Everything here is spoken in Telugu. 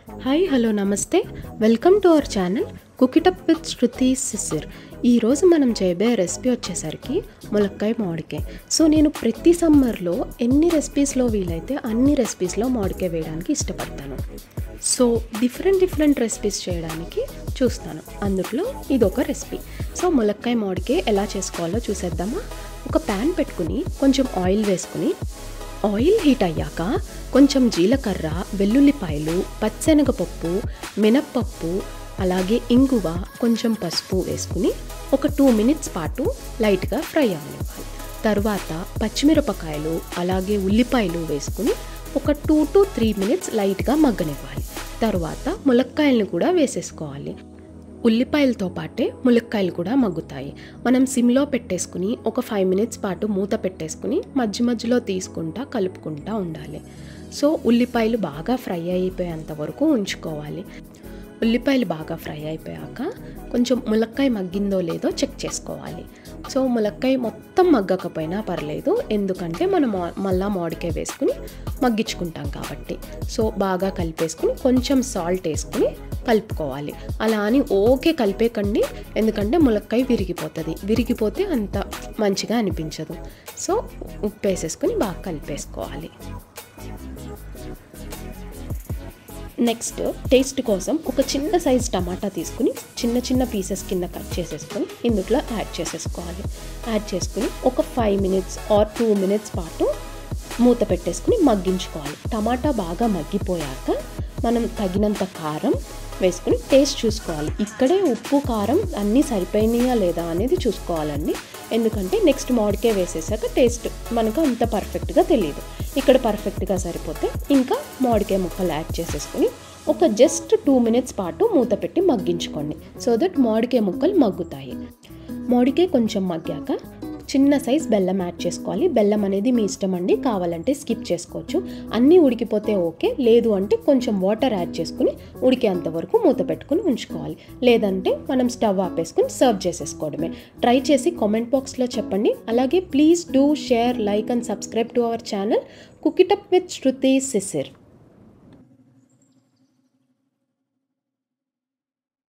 హాయ్ హలో నమస్తే welcome to our channel cook it up with Shruti Sisir. ఈరోజు మనం చేయబోయే రెసిపీ వచ్చేసరికి ములక్కాయ మామిడికాయ. సో నేను ప్రతి సమ్మర్లో ఎన్ని రెసిపీస్లో వీలైతే అన్ని రెసిపీస్లో మామిడికాయ వేయడానికి ఇష్టపడతాను. సో డిఫరెంట్ రెసిపీస్ చేయడానికి చూస్తాను. అందులో ఇదొక రెసిపీ. సో ములక్కాయ మామిడికాయ ఎలా చేసుకోవాలో చూసేద్దామా. ఒక ప్యాన్ పెట్టుకుని కొంచెం ఆయిల్ వేసుకుని ఆయిల్ హీట్ అయ్యాక కొంచెం జీలకర్ర, వెల్లుల్లిపాయలు, పచ్చెనగపప్పు, మినప్పప్పు, అలాగే ఇంగువ, కొంచెం పసుపు వేసుకుని ఒక 2 minutes పాటు లైట్గా ఫ్రై అవ్వనివ్వాలి. తర్వాత పచ్చిమిరపకాయలు అలాగే ఉల్లిపాయలు వేసుకుని ఒక 2 to 3 minutes లైట్గా మగ్గనివ్వాలి. తర్వాత ములక్కాయలను కూడా వేసేసుకోవాలి. ఉల్లిపాయలతో పాటే ములక్కాయలు కూడా మగ్గుతాయి. మనం సిమ్లో పెట్టేసుకుని ఒక 5 minutes పాటు మూత పెట్టేసుకుని మధ్యలో తీసుకుంటా కలుపుకుంటా ఉండాలి. సో ఉల్లిపాయలు బాగా ఫ్రై అయిపోయేంత వరకు ఉంచుకోవాలి. ఉల్లిపాయలు బాగా ఫ్రై అయిపోయాక కొంచెం ములక్కాయ మగ్గిందో లేదో చెక్ చేసుకోవాలి. సో ములక్కాయ మొత్తం మగ్గకపోయినా పర్లేదు, ఎందుకంటే మనం మళ్ళీ మామిడికాయ వేసుకుని మగ్గించుకుంటాం కాబట్టి. సో బాగా కలిపేసుకుని కొంచెం సాల్ట్ వేసుకుని కలుపుకోవాలి. అలా అని ఓకే కలిపేకండి, ఎందుకంటే ములక్కాయ విరిగిపోతే అంత మంచిగా అనిపించదు. సో ఉప్పు వేసేసుకుని బాగా కలిపేసుకోవాలి. నెక్స్ట్ టేస్ట్ కోసం ఒక చిన్న సైజ్ టమాటా తీసుకుని చిన్న పీసెస్ కింద కట్ చేసేసుకొని ఇందులో యాడ్ చేసుకుని ఒక 5 minutes or 2 minutes పాటు మూత పెట్టేసుకుని మగ్గించుకోవాలి. టమాటా బాగా మగ్గిపోయాక మనం తగినంత కారం వేసుకుని టేస్ట్ చూసుకోవాలి. ఇక్కడే ఉప్పు కారం అన్నీ సరిపోయినాయా లేదా అనేది చూసుకోవాలండి, ఎందుకంటే నెక్స్ట్ మామిడికాయ వేసేసాక టేస్ట్ మనకు అంత పర్ఫెక్ట్గా తెలియదు. ఇక్కడ పర్ఫెక్ట్గా సరిపోతే ఇంకా మామిడికాయ ముక్కలు యాడ్ చేసేసుకుని ఒక జస్ట్ 2 minutes పాటు మూత పెట్టి మగ్గించుకోండి. సో దట్ మామిడికాయ ముక్కలు మగ్గుతాయి. మామిడికాయ కొంచెం మగ్గాక చిన్న సైజ్ బెల్లం యాడ్ చేసుకోవాలి. బెల్లం అనేది మీ ఇష్టం అండి, కావాలంటే స్కిప్ చేసుకోవచ్చు. అన్నీ ఉడికిపోతే ఓకే, లేదు అంటే కొంచెం వాటర్ యాడ్ చేసుకుని ఉడికేంత వరకు మూత పెట్టుకుని ఉంచుకోవాలి. లేదంటే మనం స్టవ్ ఆపేసుకుని సర్వ్ చేసేసుకోవడమే. ట్రై చేసి కామెంట్ బాక్స్లో చెప్పండి. అలాగే please do share, like and subscribe to our channel cook it up with Shruti Sisir.